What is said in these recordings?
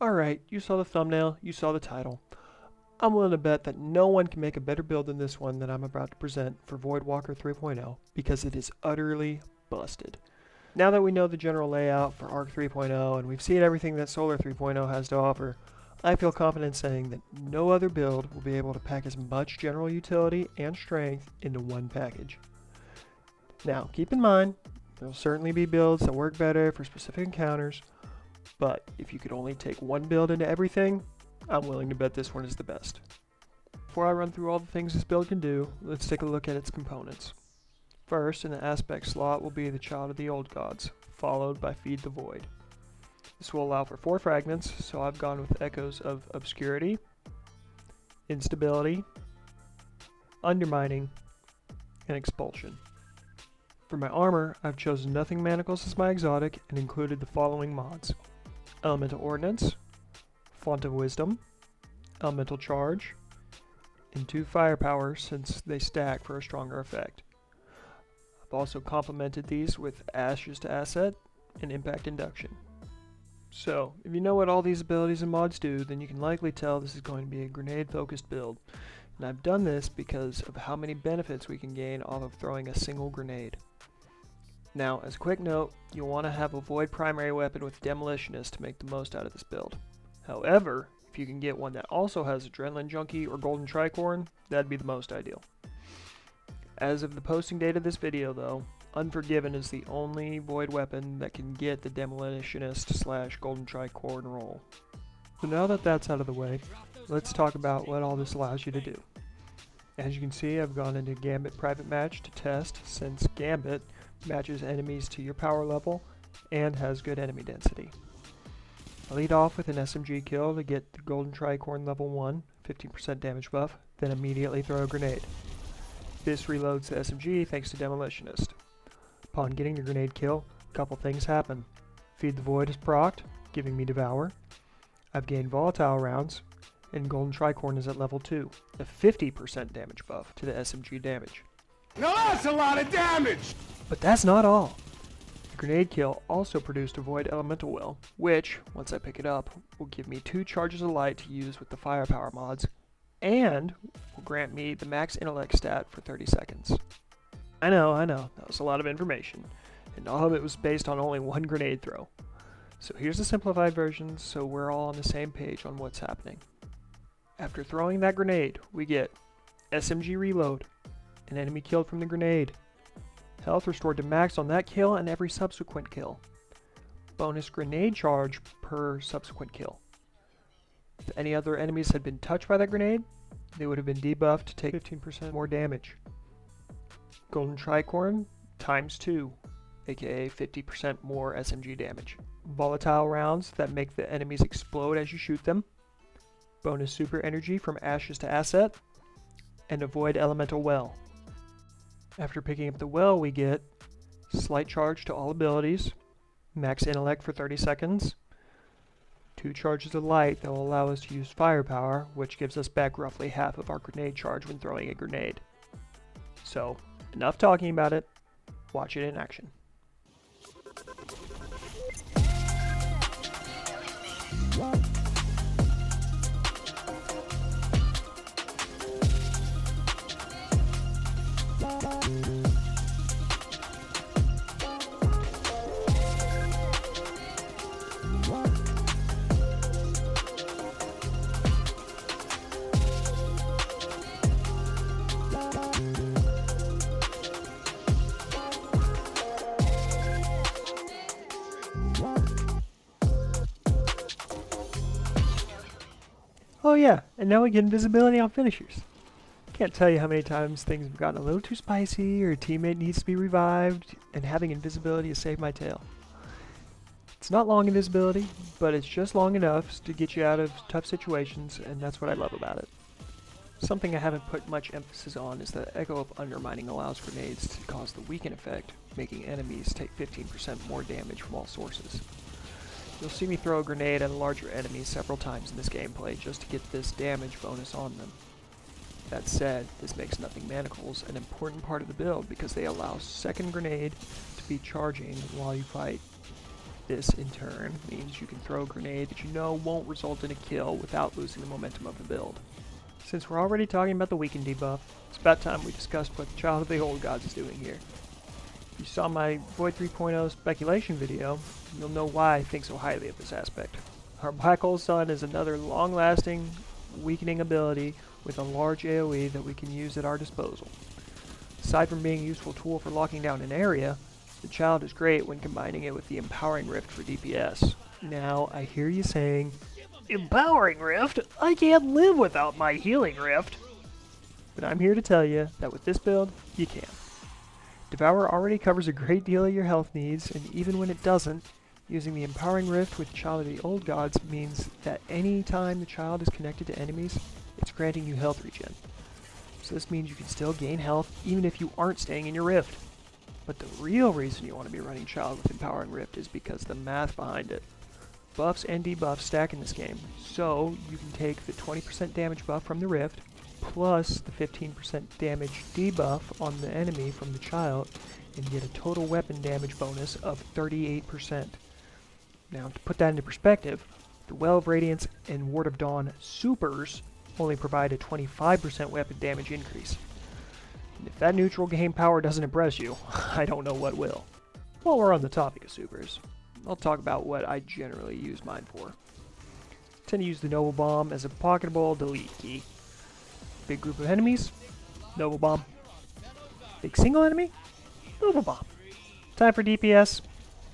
Alright, you saw the thumbnail, you saw the title. I'm willing to bet that no one can make a better build than this one that I'm about to present for Voidwalker 3.0 because it is utterly busted. Now that we know the general layout for Arc 3.0 and we've seen everything that Solar 3.0 has to offer, I feel confident saying that no other build will be able to pack as much general utility and strength into one package. Now, keep in mind, there will certainly be builds that work better for specific encounters, but if you could only take one build into everything, I'm willing to bet this one is the best. Before I run through all the things this build can do, let's take a look at its components. First, in the aspect slot will be the Child of the Old Gods, followed by Feed the Void. This will allow for 4 fragments, so I've gone with echoes of Obscurity, Instability, Undermining, and Expulsion. For my armor, I've chosen Nothing Manacles as my exotic and included the following mods: Elemental Ordnance, Font of Wisdom, Elemental Charge, and 2 Firepower since they stack for a stronger effect. I've also complemented these with Ashes to Asset and Impact Induction. So, if you know what all these abilities and mods do, then you can likely tell this is going to be a grenade-focused build. And I've done this because of how many benefits we can gain off of throwing a single grenade. Now, as a quick note, you'll want to have a Void primary weapon with Demolitionist to make the most out of this build. However, if you can get one that also has Adrenaline Junkie or Golden Tricorn, that'd be the most ideal. As of the posting date of this video though, Unforgiven is the only Void weapon that can get the Demolitionist / Golden Tricorn roll. So now that that's out of the way, let's talk about what all this allows you to do. As you can see, I've gone into Gambit Private Match to test, since Gambit matches enemies to your power level and has good enemy density. I lead off with an SMG kill to get the Golden Tricorn level 1, 15% damage buff, then immediately throw a grenade. This reloads the SMG thanks to Demolitionist. Upon getting the grenade kill, a couple things happen. Feed the Void is procced, giving me Devour. I've gained volatile rounds, and Golden Tricorn is at level 2, a 50% damage buff to the SMG damage. Now that's a lot of damage! But that's not all. The grenade kill also produced a Void Elemental Well, which, once I pick it up, will give me 2 charges of light to use with the Firepower mods, and will grant me the max intellect stat for 30 seconds. I know, that was a lot of information, and all of it was based on only one grenade throw. So here's the simplified version so we're all on the same page on what's happening. After throwing that grenade, we get SMG reload, an enemy killed from the grenade, health restored to max on that kill and every subsequent kill, bonus grenade charge per subsequent kill. If any other enemies had been touched by that grenade, they would have been debuffed to take 15% more damage. Golden Tricorn times 2, aka 50% more SMG damage. Volatile rounds that make the enemies explode as you shoot them. Bonus super energy from Ashes to Asset. And a Void Elemental Well. After picking up the well, we get slight charge to all abilities, max intellect for 30 seconds, 2 charges of light that will allow us to use Firepower, which gives us back roughly half of our grenade charge when throwing a grenade. So, enough talking about it, watch it in action. Oh yeah, and now we get invisibility on finishers. Can't tell you how many times things have gotten a little too spicy or a teammate needs to be revived, and having invisibility has saved my tail. It's not long invisibility, but it's just long enough to get you out of tough situations, and that's what I love about it. Something I haven't put much emphasis on is that Echo of Undermining allows grenades to cause the weaken effect, making enemies take 15% more damage from all sources. You'll see me throw a grenade at a larger enemy several times in this gameplay just to get this damage bonus on them. That said, this makes Nothing Manacles an important part of the build because they allow second grenade to be charging while you fight. This, in turn, means you can throw a grenade that you know won't result in a kill without losing the momentum of the build. Since we're already talking about the weaken debuff, it's about time we discussed what the Child of the Old Gods is doing here. If you saw my Void 3.0 speculation video, you'll know why I think so highly of this aspect. Our Black Hole Sun is another long-lasting, weakening ability with a large AoE that we can use at our disposal. Aside from being a useful tool for locking down an area, the Child is great when combining it with the Empowering Rift for DPS. Now, I hear you saying, "Empowering Rift? I can't live without my Healing Rift." But I'm here to tell you that with this build, you can. Devour already covers a great deal of your health needs, and even when it doesn't, using the Empowering Rift with Child of the Old Gods means that any time the Child is connected to enemies, it's granting you health regen. So this means you can still gain health even if you aren't staying in your Rift. But the real reason you want to be running Child with Empowering Rift is because the math behind it. Buffs and debuffs stack in this game, so you can take the 20% damage buff from the Rift, plus the 15% damage debuff on the enemy from the Child, and get a total weapon damage bonus of 38%. Now, to put that into perspective, the Well of Radiance and Ward of Dawn supers only provide a 25% weapon damage increase. And if that neutral game power doesn't impress you, I don't know what will. While we're on the topic of supers, I'll talk about what I generally use mine for. I tend to use the Noble Bomb as a pocketable delete key. Big group of enemies, Noble Bomb. Big single enemy, Noble Bomb. Time for DPS,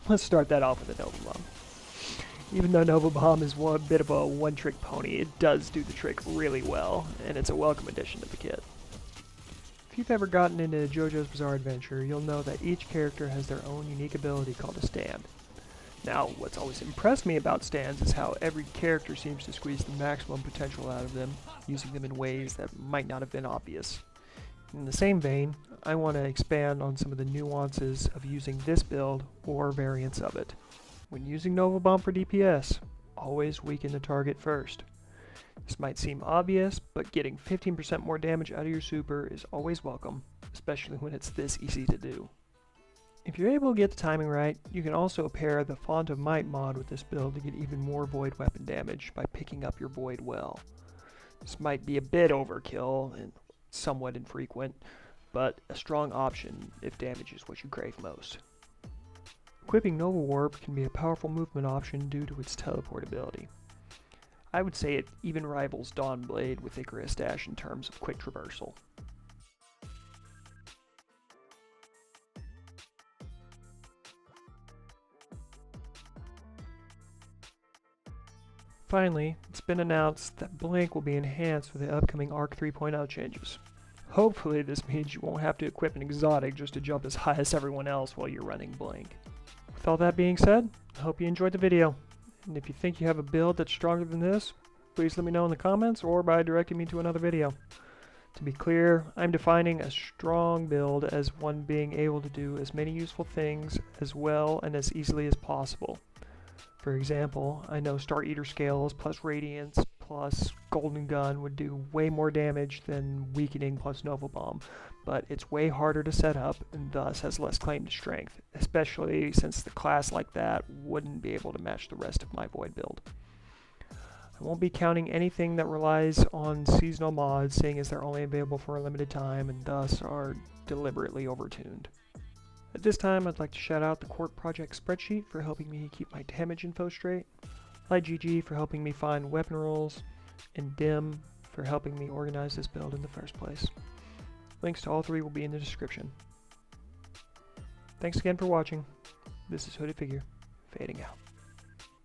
let's start that off with a Noble Bomb. Even though Noble Bomb is one bit of a one-trick pony, it does do the trick really well, and it's a welcome addition to the kit. If you've ever gotten into JoJo's Bizarre Adventure, you'll know that each character has their own unique ability called a stand. Now, what's always impressed me about stands is how every character seems to squeeze the maximum potential out of them, using them in ways that might not have been obvious. In the same vein, I want to expand on some of the nuances of using this build or variants of it. When using Noble Bomb for DPS, always weaken the target first. This might seem obvious, but getting 15% more damage out of your super is always welcome, especially when it's this easy to do. If you're able to get the timing right, you can also pair the Font of Might mod with this build to get even more Void weapon damage by picking up your Void well. This might be a bit overkill and somewhat infrequent, but a strong option if damage is what you crave most. Equipping Nova Warp can be a powerful movement option due to its teleport ability. I would say it even rivals Dawnblade with Icarus Dash in terms of quick traversal. Finally, it's been announced that Blink will be enhanced with the upcoming Arc 3.0 changes. Hopefully this means you won't have to equip an exotic just to jump as high as everyone else while you're running Blink. With all that being said, I hope you enjoyed the video. And if you think you have a build that's stronger than this, please let me know in the comments or by directing me to another video. To be clear, I'm defining a strong build as one being able to do as many useful things as well and as easily as possible. For example, I know Star Eater Scales plus Radiance plus Golden Gun would do way more damage than Weakening plus Nova Bomb, but it's way harder to set up and thus has less claim to strength, especially since the class like that wouldn't be able to match the rest of my Void build. I won't be counting anything that relies on seasonal mods, seeing as they're only available for a limited time and thus are deliberately overtuned. At this time, I'd like to shout out the CourtProjects Spreadsheet for helping me keep my damage info straight, LightGG for helping me find weapon rolls, and Dim for helping me organize this build in the first place. Links to all three will be in the description. Thanks again for watching. This is Hooded Figure, fading out.